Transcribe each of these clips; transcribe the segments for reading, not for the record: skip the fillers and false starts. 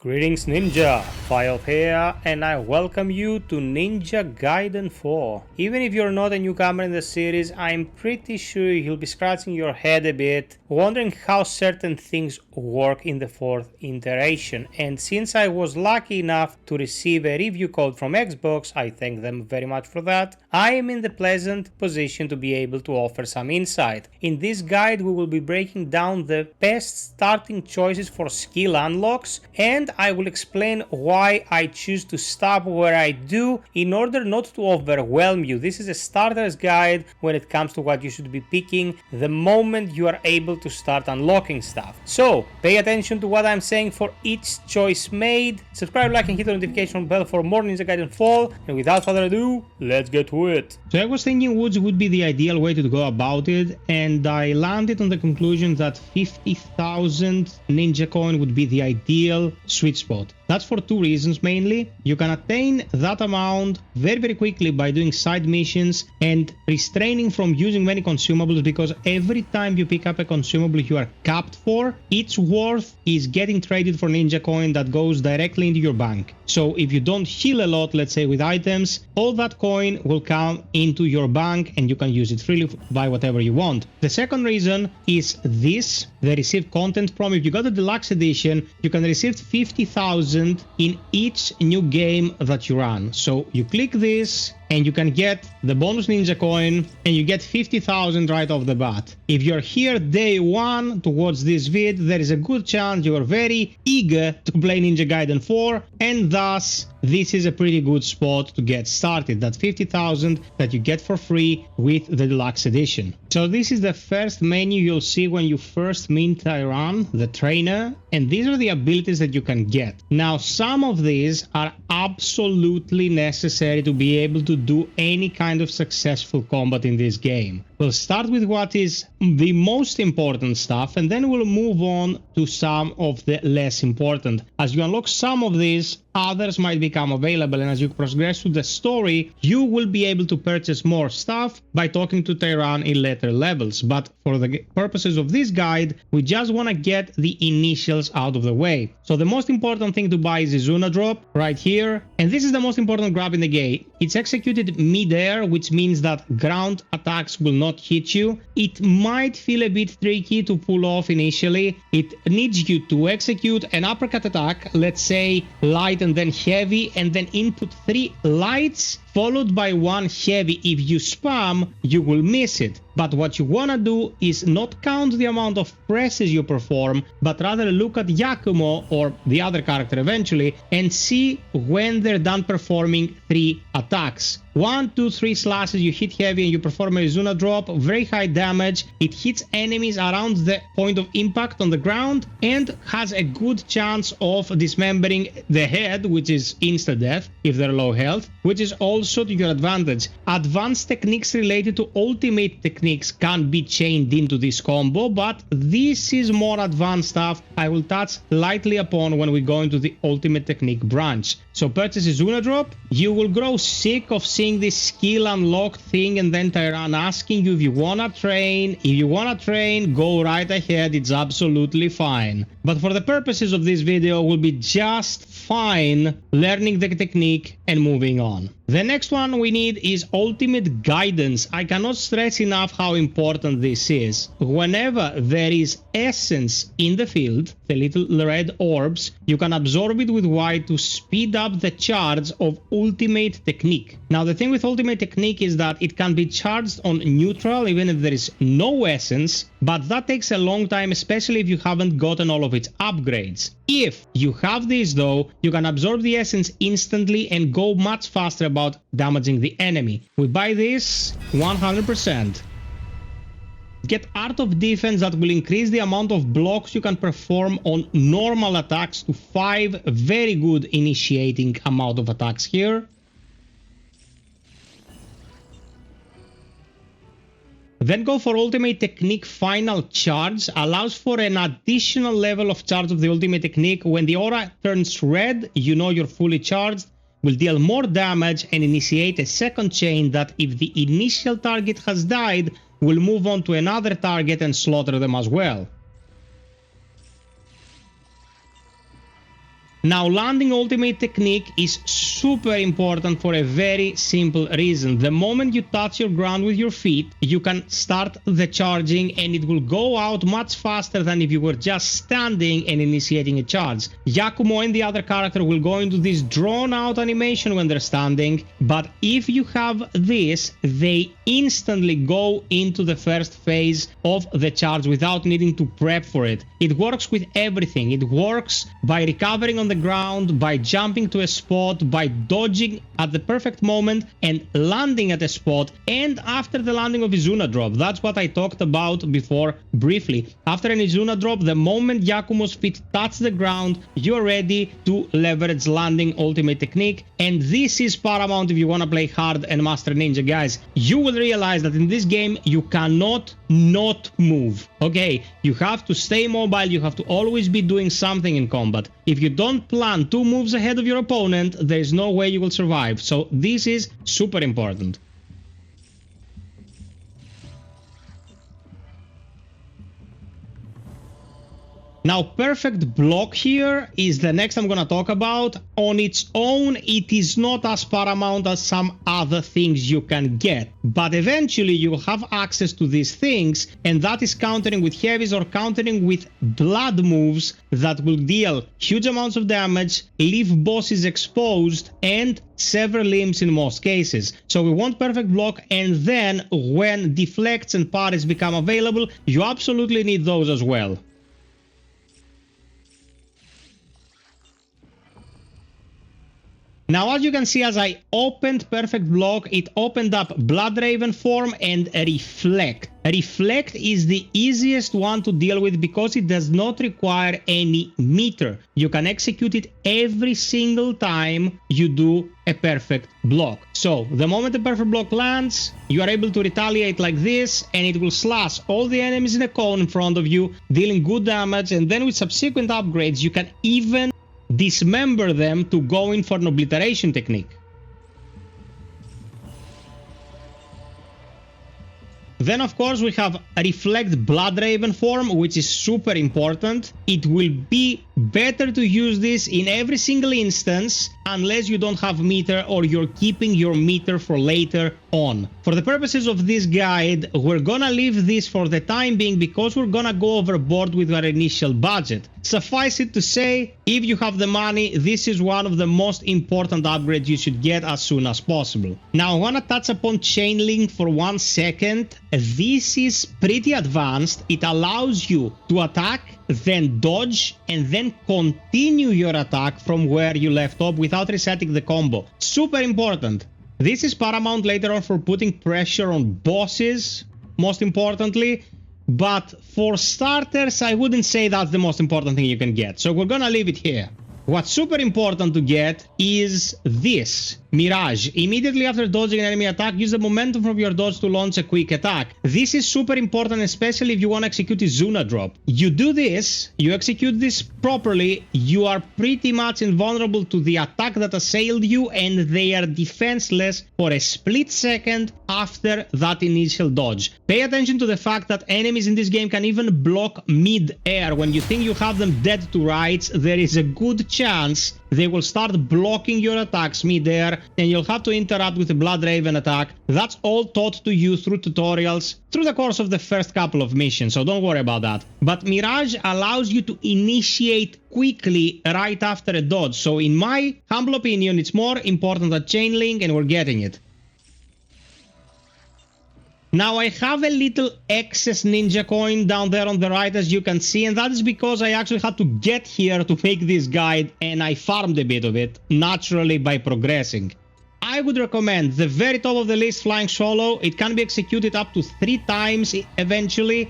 Greetings Ninja, FiOth here, and I welcome you to Ninja Gaiden 4. Even if you're not a newcomer in the series, I'm pretty sure you'll be scratching your head a bit, wondering how certain things work in the 4th iteration, and since I was lucky enough to receive a review code from Xbox, I thank them very much for that, I am in the pleasant position to be able to offer some insight. In this guide we will be breaking down the best starting choices for skill unlocks, and I will explain why I choose to stop where I do in order not to overwhelm you. This is a starter's guide when it comes to what you should be picking the moment you are able to start unlocking stuff. So pay attention to what I'm saying for each choice made, subscribe, like and hit the notification bell for more Ninja Gaiden 4, and without further ado, let's get to it. So I was thinking woods would be the ideal way to go about it, and I landed on the conclusion that 50,000 ninja coin would be the ideal sweet spot. That's for two reasons mainly. You can attain that amount very quickly by doing side missions and restraining from using many consumables, because every time you pick up a consumable you are capped for, its worth is getting traded for ninja coin that goes directly into your bank. So if you don't heal a lot, let's say with items, all that coin will come into your bank and you can use it freely to buy whatever you want. The second reason is this, the received content from. If you got the deluxe edition, you can receive 50,000 in each new game that you run. So you click this and you can get the bonus ninja coin and you get 50,000 right off the bat. If you're here day one to watch this vid, there is a good chance you are very eager to play Ninja Gaiden 4, and thus this is a pretty good spot to get started. That 50,000 that you get for free with the deluxe edition. So this is the first menu you'll see when you first meet Tyran, the trainer, and these are the abilities that you can get. Now some of these are absolutely necessary to be able to do any kind of successful combat in this game. We'll start with what is the most important stuff, and then we'll move on to some of the less important. As you unlock some of these, others might become available, and as you progress through the story, you will be able to purchase more stuff by talking to Tyran in later levels. But for the purposes of this guide, we just want to get the initials out of the way. So the most important thing to buy is Izuna Drop right here, and this is the most important grab in the game. It's executed mid-air, which means that ground attacks will not hit you. It might feel a bit tricky to pull off initially. It needs you to execute an uppercut attack, let's say light and then heavy, and then input 3 lights followed by 1 heavy. If you spam, you will miss it. But what you want to do is not count the amount of presses you perform, but rather look at Yakumo, or the other character eventually, and see when they're done performing 3 attacks. 1, 2, 3 slashes, you hit heavy and you perform a Izuna Drop, very high damage. It hits enemies around the point of impact on the ground and has a good chance of dismembering the head, which is insta-death if they're low health, which is also to your advantage. Advanced techniques related to ultimate techniques can be chained into this combo, but this is more advanced stuff I will touch lightly upon when we go into the ultimate technique branch. So purchase Izuna Drop. You will grow sick of seeing this skill unlocked thing and then Tyran asking you if you wanna train. If you wanna train, go right ahead, it's absolutely fine. But for the purposes of this video, we'll be just fine learning the technique and moving on. The next one we need is ultimate guidance. I cannot stress enough how important this is. Whenever there is essence in the field, the little red orbs, you can absorb it with Y to speed up the charge of ultimate technique. Now the thing with ultimate technique is that it can be charged on neutral even if there is no essence, but that takes a long time, especially if you haven't gotten all of its upgrades. If you have this though, you can absorb the essence instantly and go much faster about damaging the enemy. We buy this 100%. Get Art of Defense that will increase the amount of blocks you can perform on normal attacks to 5, very good initiating amount of attacks here. Then go for Ultimate Technique Final Charge, allows for an additional level of charge of the Ultimate Technique. When the aura turns red, you know you're fully charged, will deal more damage and initiate a second chain that if the initial target has died, will move on to another target and slaughter them as well. Now, landing ultimate technique is super important for a very simple reason. The moment you touch your ground with your feet, you can start the charging and it will go out much faster than if you were just standing and initiating a charge. Yakumo and the other character will go into this drawn out animation when they're standing, but if you have this, they instantly go into the first phase of the charge without needing to prep for it. It works with everything. It works by recovering on the ground, by jumping to a spot, by dodging at the perfect moment and landing at a spot, and after the landing of Izuna Drop. That's what I talked about before briefly. After an Izuna Drop, the moment Yakumo's feet touch the ground, you're ready to leverage landing ultimate technique, and this is paramount if you want to play hard and master ninja, guys. You will realize that in this game you cannot not move. Okay, you have to stay mobile, you have to always be doing something in combat. If you don't plan 2 moves ahead of your opponent, there is no way you will survive. So this is super important. Now, perfect block here is the next I'm gonna talk about. On its own, it is not as paramount as some other things you can get, but eventually you will have access to these things, and that is countering with heavies or countering with blood moves that will deal huge amounts of damage, leave bosses exposed, and sever limbs in most cases. So we want perfect block, and then when deflects and parries become available, you absolutely need those as well. Now, as you can see, as I opened perfect block, it opened up Blood Raven form and Reflect. Reflect is the easiest one to deal with because it does not require any meter. You can execute it every single time you do a perfect block. So the moment the perfect block lands, you are able to retaliate like this, and it will slash all the enemies in a cone in front of you, dealing good damage, and then with subsequent upgrades, you can even dismember them to go in for an obliteration technique. Then, of course, we have Reflect Blood Raven form, which is super important. It will be better to use this in every single instance unless you don't have meter or you're keeping your meter for later on. For the purposes of this guide, we're gonna leave this for the time being because we're gonna go overboard with our initial budget. Suffice it to say, if you have the money, this is one of the most important upgrades you should get as soon as possible. Now, I wanna touch upon Chain Link for 1 second. This is pretty advanced. It allows you to attack, then dodge, and then continue your attack from where you left off without resetting the combo. Super important. This is paramount later on for putting pressure on bosses, most importantly. But for starters, I wouldn't say that's the most important thing you can get. So we're gonna leave it here. What's super important to get is this. Mirage. Immediately after dodging an enemy attack, use the momentum from your dodge to launch a quick attack. This is super important, especially if you want to execute Izuna Drop. You do this, you execute this properly, you are pretty much invulnerable to the attack that assailed you, and they are defenseless for a split second after that initial dodge. Pay attention to the fact that enemies in this game can even block mid-air. When you think you have them dead to rights, there is a good chance they will start blocking your attacks mid-air, and you'll have to interrupt with a Blood Raven attack. That's all taught to you through tutorials through the course of the first couple of missions, so don't worry about that. But Mirage allows you to initiate quickly right after a dodge, so in my humble opinion, it's more important than Chain Link, and we're getting it. Now, I have a little excess ninja coin down there on the right, as you can see, and that is because I actually had to get here to make this guide, and I farmed a bit of it, naturally, by progressing. I would recommend the very top of the list, Flying Swallow. It can be executed up to 3 times eventually.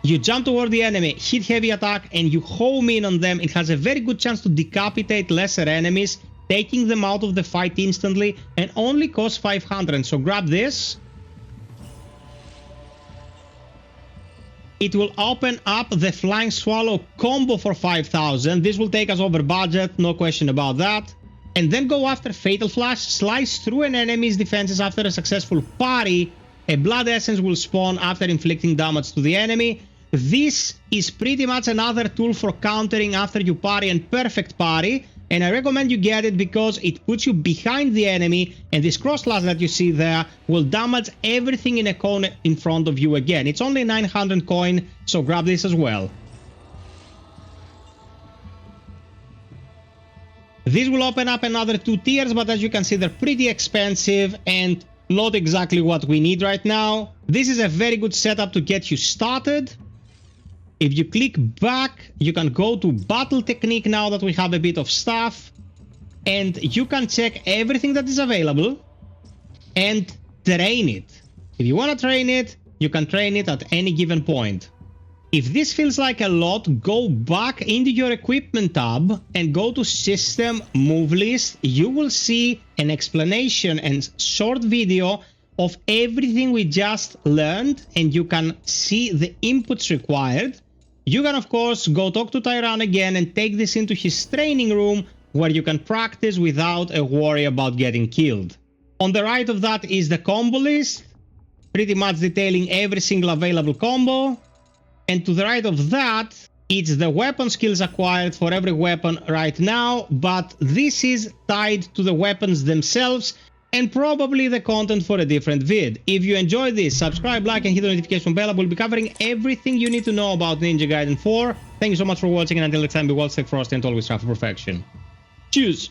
You jump toward the enemy, hit heavy attack, and you home in on them. It has a very good chance to decapitate lesser enemies, taking them out of the fight instantly, and only costs 500, so grab this. It will open up the Flying Swallow combo for 5,000. This will take us over budget, no question about that. And then go after Fatal Flash, slice through an enemy's defenses after a successful parry. A Blood Essence will spawn after inflicting damage to the enemy. This is pretty much another tool for countering after you parry and perfect parry. and I recommend you get it because it puts you behind the enemy, and this cross slash that you see there will damage everything in a cone in front of you again. It's only 900 coin, so grab this as well. This will open up another 2 tiers, but as you can see, they're pretty expensive and not exactly what we need right now. This is a very good setup to get you started. If you click back, you can go to battle technique now that we have a bit of stuff, and you can check everything that is available and train it. If you want to train it, you can train it at any given point. If this feels like a lot, go back into your equipment tab and go to system move list. You will see an explanation and short video of everything we just learned, and you can see the inputs required. You can of course go talk to Tyran again and take this into his training room where you can practice without a worry about getting killed. On the right of that is the combo list, pretty much detailing every single available combo. And to the right of that, it's the weapon skills acquired for every weapon right now, but this is tied to the weapons themselves and probably the content for a different vid. If you enjoyed this, subscribe, like, and hit the notification bell. I will be covering everything you need to know about Ninja Gaiden 4. Thank you so much for watching, and until next time, be well, stay frosty, and always strive for perfection. Cheers!